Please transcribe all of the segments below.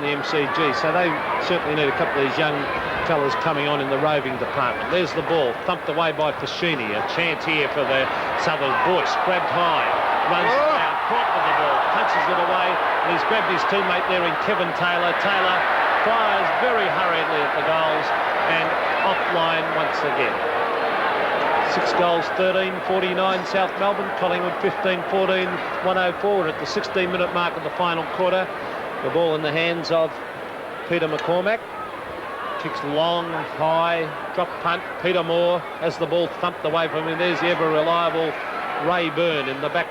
the MCG, so they certainly need a couple of these young fellas coming on in the roving department. There's the ball, thumped away by Fashini. A chance here for the Southern Bush. Grabbed high, runs down, caught with the ball, punches it away, and he's grabbed his teammate there in Kevin Taylor. Taylor fires very hurriedly at the goals and offline once again. 6 goals, 13-49 South Melbourne. Collingwood 15-14, 104. At the 16-minute mark of the final quarter. The ball in the hands of Peter McCormack. Kicks long, high, drop punt. Peter Moore has the ball thumped away from him. There's the ever-reliable Ray Byrne in the back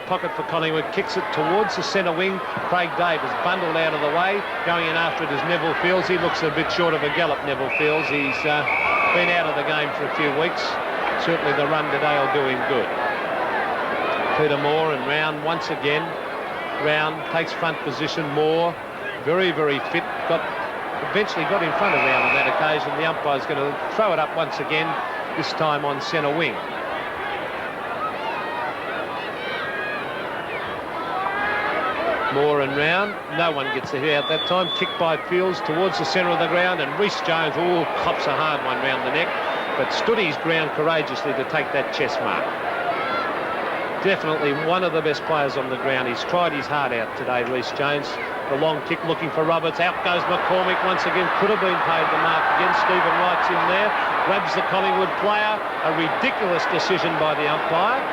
pocket for Collingwood. Kicks it towards the centre wing. Craig Davis bundled out of the way. Going in after it is Neville Fields. He looks a bit short of a gallop, Neville Fields. He's been out of the game for a few weeks. Certainly the run today will do him good. Peter Moore and Round once again. Round takes front position. Moore, very, very fit. Eventually got in front of Round on that occasion. The umpire's going to throw it up once again, this time on centre wing. Moore and Round. No one gets a hit out that time. Kicked by Fields towards the centre of the ground, and Rhys Jones, cops a hard one round the neck, but stood his ground courageously to take that chest mark. Definitely one of the best players on the ground. He's tried his heart out today, Rhys Jones. The long kick looking for Roberts. Out goes McCormick once again. Could have been paid the mark again. Stephen Wright's in there. Grabs the Collingwood player. A ridiculous decision by the umpire.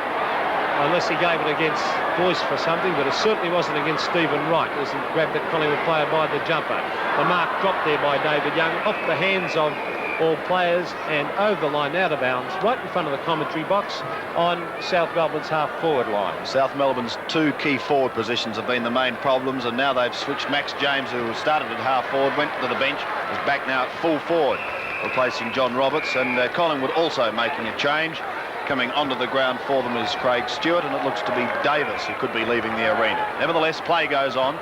Unless he gave it against Boyce for something, but it certainly wasn't against Stephen Wright as he grabbed the Collingwood player by the jumper. The mark dropped there by David Young, off the hands of all players and over the line, out of bounds, right in front of the commentary box on South Melbourne's half-forward line. South Melbourne's 2 key forward positions have been the main problems, and now they've switched. Max James, who started at half-forward, went to the bench, is back now at full forward, replacing John Roberts, and Collingwood also making a change. Coming onto the ground for them is Craig Stewart, and it looks to be Davis who could be leaving the arena. Nevertheless, play goes on,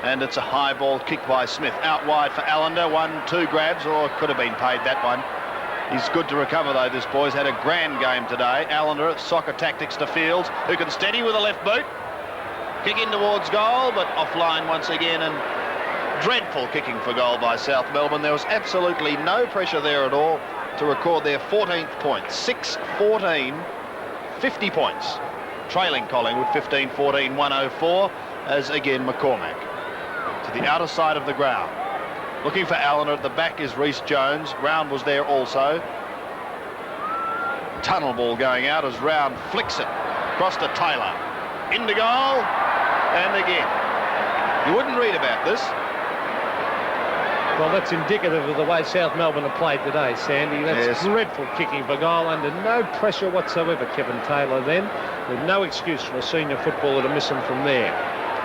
and it's a high ball kicked by Smith. Out wide for Allender. 1-2 grabs, or could have been paid that one. He's good to recover, though, this boy's had a grand game today. Allender at soccer tactics to Fields, who can steady with a left boot. Kick in towards goal, but offline once again, and dreadful kicking for goal by South Melbourne. There was absolutely no pressure there at all to record their 14th point. 6-14, 50 points. Trailing Collingwood 15-14, 104, as again McCormack. To the outer side of the ground. Looking for Allender. At the back is Rhys Jones. Round was there also. Tunnel ball going out as Round flicks it across to Taylor. Into goal, and again. You wouldn't read about this. Well, that's indicative of the way South Melbourne have played today, Sandy. That's dreadful kicking for goal under no pressure whatsoever, Kevin Taylor then, with no excuse for a senior footballer to miss him from there.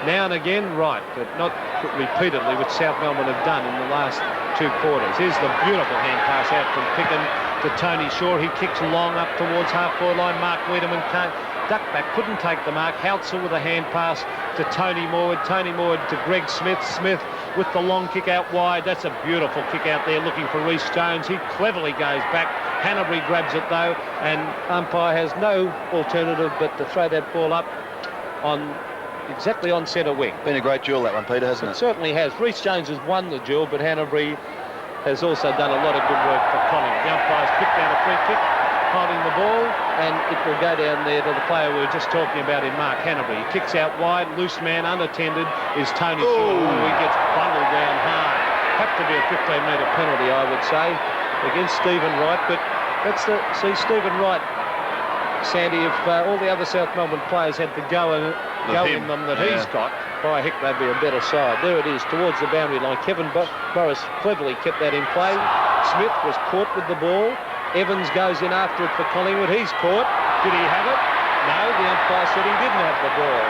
Now and again, right, but not repeatedly, which South Melbourne have done in the last 2 quarters. Here's the beautiful hand pass out from Picken to Tony Shaw. He kicks long up towards half-forward line. Mark Wiedemann can't duck back, couldn't take the mark. Haltzel with a hand pass to Tony Moore. Tony Moore to Greg Smith. Smith with the long kick out wide. That's a beautiful kick out there, looking for Rhys Jones. He cleverly goes back. Hanbury grabs it though, and umpire has no alternative but to throw that ball up on exactly on centre wing. Been a great duel, that one, Peter, hasn't it? It certainly has. Rhys Jones has won the duel, but Hanbury has also done a lot of good work for Collingwood. The umpire's picked out a free kick, holding the ball, and it will go down there to the player we were just talking about in Mark Hanbury. He kicks out wide, loose man, unattended, is Tony Shaw. He gets bundled down hard. Have to be a 15-metre penalty, I would say, against Stephen Wright, but that's see, Stephen Wright, Sandy, if all the other South Melbourne players had to go in them that he's got, by heck, they'd be a better side. There it is, towards the boundary line. Kevin Morris cleverly kept that in play. Smith was caught with the ball. Evans goes in after it for Collingwood. He's caught. Did he have it? No, the umpire said he didn't have the ball.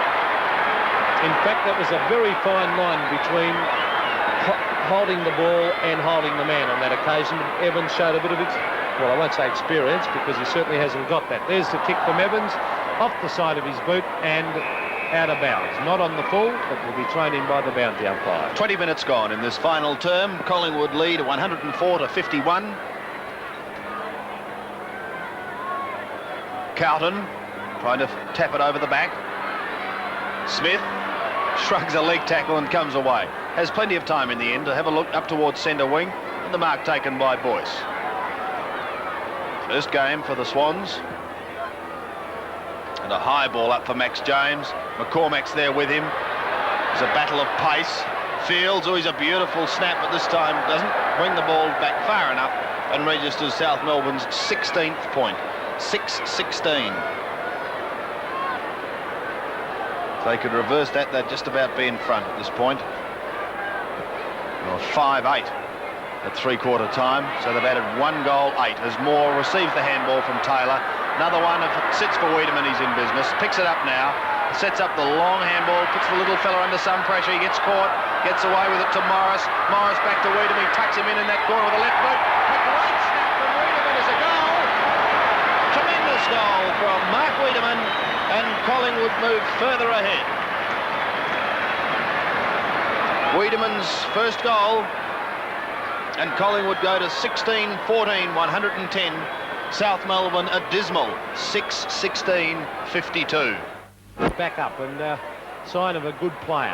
In fact, that was a very fine line between holding the ball and holding the man on that occasion. Evans showed a bit of well, I won't say experience, because he certainly hasn't got that. There's the kick from Evans, off the side of his boot and out of bounds. Not on the full, but will be thrown in by the boundary umpire. 20 minutes gone in this final term. Collingwood lead 104-51. Carlton trying to tap it over the back. Smith shrugs a leg tackle and comes away. has plenty of time in the end to have a look up towards centre wing, and the mark taken by Boyce. First game for the Swans. And a high ball up for Max James. McCormack's there with him. It's a battle of pace. Fields, oh, he's a beautiful snap, but this time doesn't bring the ball back far enough and registers South Melbourne's 16th point. 6-16. If they could reverse that, they'd just about be in front at this point. Well, 5-8 at three-quarter time, so they've added 1 goal, 8, as Moore receives the handball from Taylor. Another one, if it sits for Wiedemann, he's in business. Picks it up now, sets up the long handball, puts the little fella under some pressure. He gets caught, gets away with it to Morris. Morris back to Wiedemann, he tucks him in that corner with the left boot. A great snap from Wiedemann is a goal. Tremendous goal from Mark Wiedemann, and Collingwood move further ahead. Wiedemann's first goal, and Collingwood go to 16-14, 110. South Melbourne a dismal 6-16-52. Back up and sign of a good player.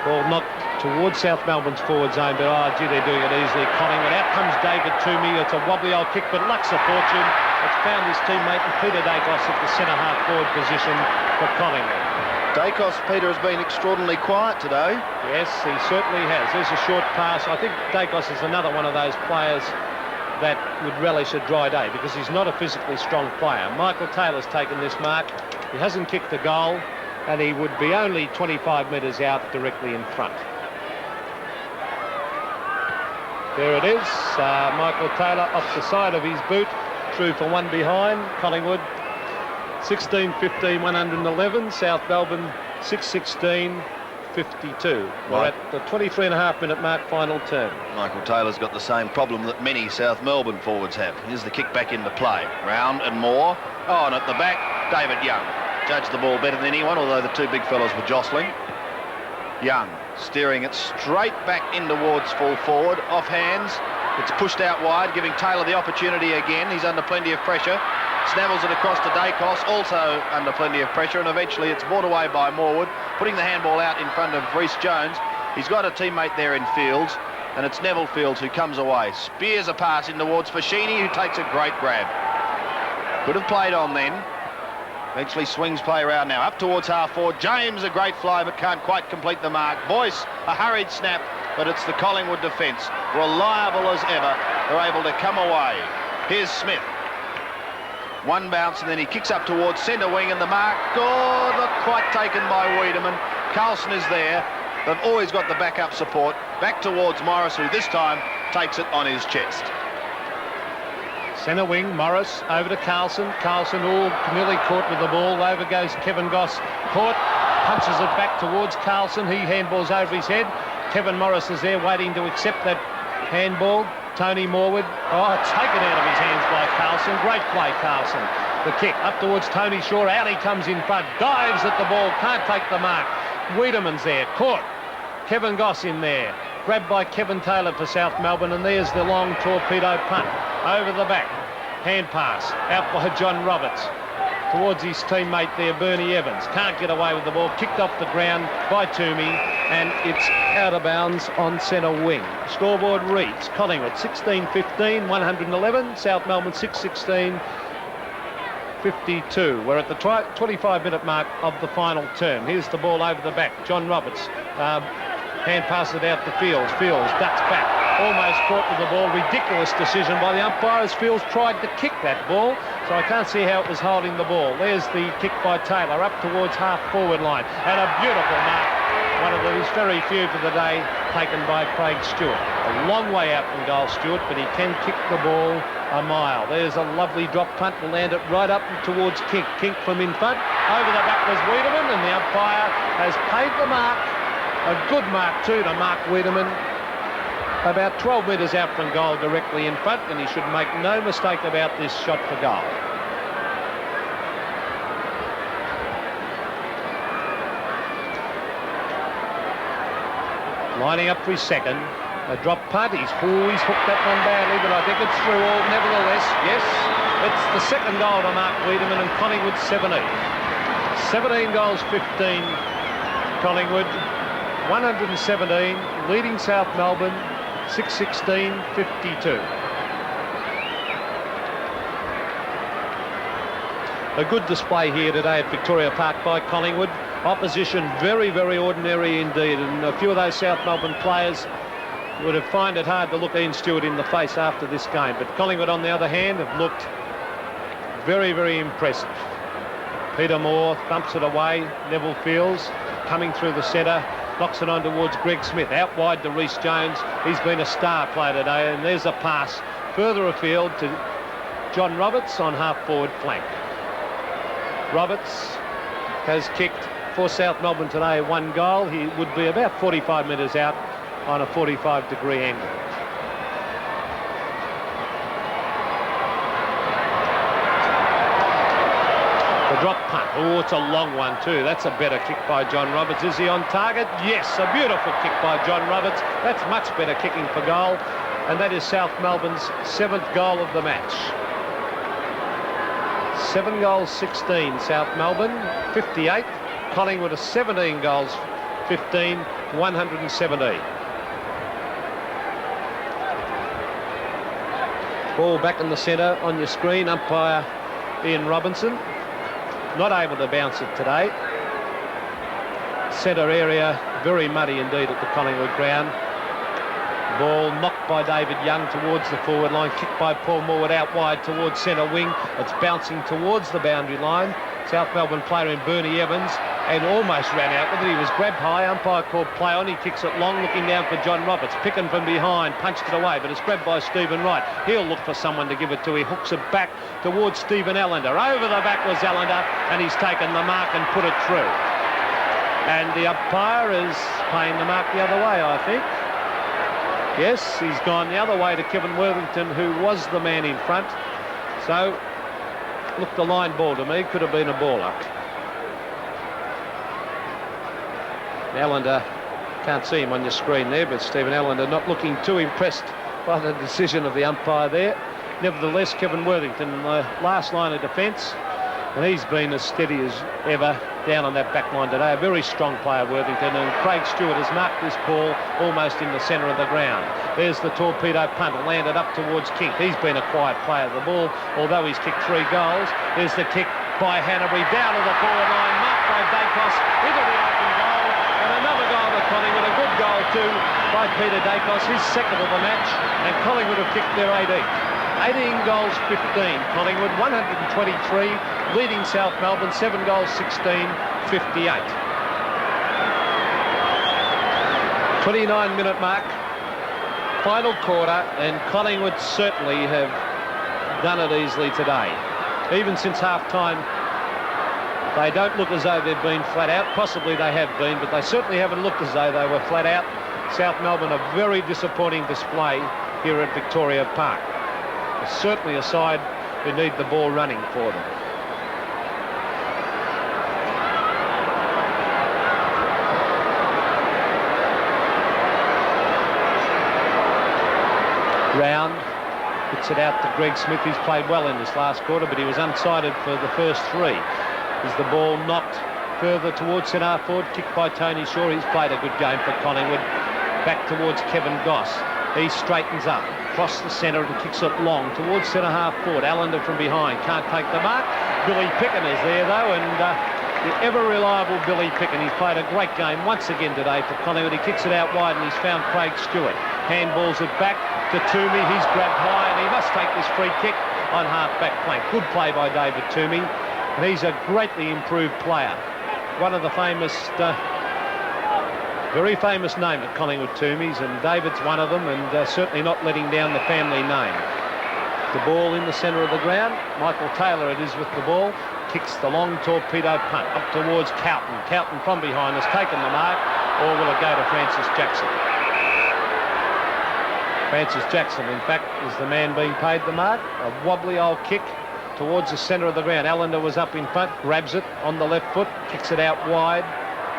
Ball knocked towards South Melbourne's forward zone, but gee, they're doing it easily. Collingwood, out comes David Toomey. It's a wobbly old kick, but luck's a fortune. It's found his teammate Peter Dacos at the centre half forward position for Collingwood. Dacos, Peter, has been extraordinarily quiet today. Yes, he certainly has. There's a short pass. I think Dacos is another one of those players that would relish a dry day because he's not a physically strong player. Michael Taylor's taken this mark. He hasn't kicked a goal, and he would be only 25 metres out directly in front. There it is. Michael Taylor off the side of his boot, through for one behind. Collingwood 16-15, 111. South Melbourne 6-16-52. We're at the 23.5-minute mark, final turn. Michael Taylor's got the same problem that many South Melbourne forwards have. Here's the kick back into play. Round and Moore. Oh, and at the back, David Young. Judged the ball better than anyone, although the two big fellows were jostling. Young steering it straight back in towards full forward, off hands. It's pushed out wide, giving Taylor the opportunity again. He's under plenty of pressure. Snavels it across to Dacos, also under plenty of pressure, and eventually it's brought away by Morwood, putting the handball out in front of Rhys Jones. He's got a teammate there in Fields, and it's Neville Fields who comes away. Spears a pass in towards Fashini, who takes a great grab. Could have played on then. Eventually swings play around now, up towards half forward. James, a great fly, but can't quite complete the mark. Boyce, a hurried snap, but it's the Collingwood defence, reliable as ever. They're able to come away. Here's Smith. One bounce, and then he kicks up towards centre wing, and the mark, oh, not quite taken by Wiedemann. Carlson is there. They've always got the backup support. Back towards Morris, who this time takes it on his chest. Centre wing, Morris, over to Carlson. Carlson all nearly caught with the ball. Over goes Kevin Goss. Caught, punches it back towards Carlson. He handballs over his head. Kevin Morris is there waiting to accept that handball. Tony Morwood, taken out of his hands by Carlson. Great play, Carlson. The kick up towards Tony Shaw. Out he comes in front. Dives at the ball. Can't take the mark. Wiedemann's there. Caught. Kevin Goss in there. Grabbed by Kevin Taylor for South Melbourne, and there's the long torpedo punt. Over the back. Hand pass. Out by John Roberts. Towards his teammate there, Bernie Evans. Can't get away with the ball. Kicked off the ground by Toomey, and it's out of bounds on centre wing. Scoreboard reads Collingwood 16-15, 111. South Melbourne 6-16-52. We're at the 25-minute mark of the final term. Here's the ball over the back. John Roberts. Hand passes it out to Fields. Fields ducks back. Almost caught with the ball. Ridiculous decision by the umpire as Fields tried to kick that ball. So I can't see how it was holding the ball. There's the kick by Taylor up towards half-forward line. And a beautiful mark. One of these very few for the day taken by Craig Stewart. A long way out from goal, Stewart, but he can kick the ball a mile. There's a lovely drop punt. Will land it right up towards Kink. Kink from in front. Over the back was Wiedemann, and the umpire has paid the mark. A good mark too to Mark Wiedemann. About 12 metres out from goal, directly in front, and he should make no mistake about this shot for goal. Lining up for his second. A drop punt. He's hooked that one badly, but I think it's through all nevertheless. Yes, it's the second goal to Mark Wiedemann, and Collingwood 17. 17 goals, 15 Collingwood. 117, leading South Melbourne 6-16-52. A good display here today at Victoria Park by Collingwood. Opposition very, very ordinary indeed, and a few of those South Melbourne players would have found it hard to look Ian Stewart in the face after this game. But Collingwood, on the other hand, have looked very, very impressive. Peter Moore thumps it away. Neville Fields coming through the centre, knocks it on towards Greg Smith. Out wide to Rhys Jones. He's been a star player today, and there's a pass further afield to John Roberts on half-forward flank. Roberts has kicked for South Melbourne today 1 goal. He would be about 45 metres out on a 45-degree angle. The drop punt. Oh, it's a long one too. That's a better kick by John Roberts. Is he on target? Yes, a beautiful kick by John Roberts. That's much better kicking for goal. And that is South Melbourne's 7th goal of the match. 7 goals, 16. South Melbourne, 58. Collingwood are 17 goals, 15, 117. Ball back in the centre on your screen. Umpire Ian Robinson. Not able to bounce it today. Centre area very muddy indeed at the Collingwood ground. Ball knocked by David Young towards the forward line. Kicked by Paul Morwood out wide towards centre wing. It's bouncing towards the boundary line. South Melbourne player in Bernie Evans, and almost ran out with it. He was grabbed high. Umpire called play on. He kicks it long, looking down for John Roberts. Picking from behind, punched it away, but it's grabbed by Stephen Wright. He'll look for someone to give it to. He hooks it back towards Stephen Allender. Over the back was Allender, and he's taken the mark and put it through. And the umpire is playing the mark the other way, I think. Yes, he's gone the other way to Kevin Worthington, who was the man in front. So, looked a line ball to me. Could have been a baller. Allender, can't see him on your screen there, but Stephen Allender not looking too impressed by the decision of the umpire there. Nevertheless, Kevin Worthington in the last line of defence, and he's been as steady as ever down on that back line today. A very strong player, Worthington, and Craig Stewart has marked this ball almost in the centre of the ground. There's the torpedo punt, landed up towards King. He's been a quiet player. The ball, although he's kicked 3 goals, there's the kick by Hanbury down to the forward line, marked by Dacos into the open goal, and another goal to Collingwood, a good goal too by Peter Dacos, his 2nd of the match, and Collingwood have kicked their 18th. 18 goals, 15. Collingwood 123, leading South Melbourne 7 goals, 16, 58. 29-minute mark, final quarter, and Collingwood certainly have done it easily today. Even since half-time, they don't look as though they've been flat out. Possibly they have been, but they certainly haven't looked as though they were flat out. South Melbourne, a very disappointing display here at Victoria Park. Certainly a side who need the ball running for them. Round puts it out to Greg Smith. He's played well in this last quarter, but he was unsighted for the first 3. Is the ball knocked further towards centre forward, kicked by Tony Shaw. He's played a good game for Collingwood. Back towards Kevin Goss. He straightens up, across the centre and kicks it long towards centre half forward. Allender from behind, can't take the mark. Billy Picken is there though, and the ever-reliable Billy Picken. He's played a great game once again today for Collingwood. He kicks it out wide and he's found Craig Stewart. Handballs it back to Toomey. He's grabbed high and he must take this free kick on half-back flank. Good play by David Toomey. And he's a greatly improved player. One of the famous... very famous name at Collingwood, Toomeys, and David's one of them, and certainly not letting down the family name. The ball in the centre of the ground. Michael Taylor it is with the ball. Kicks the long torpedo punt up towards Cowton. Cowton from behind has taken the mark, or will it go to Francis Jackson? Francis Jackson, in fact, is the man being paid the mark. A wobbly old kick towards the centre of the ground. Allender was up in front, grabs it on the left foot, kicks it out wide.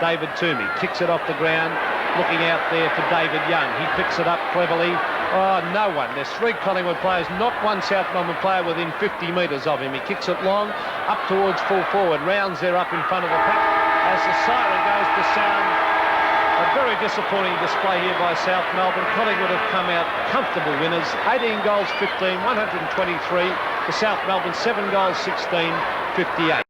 David Toomey kicks it off the ground, looking out there for David Young. He picks it up cleverly. Oh, no one. There's 3 Collingwood players, not one South Melbourne player within 50 metres of him. He kicks it long, up towards full forward. Rounds there up in front of the pack as the siren goes to sound A very disappointing display here by South Melbourne. Collingwood have come out comfortable winners. 18 goals, 15, 123. For South Melbourne, 7 goals, 16, 58.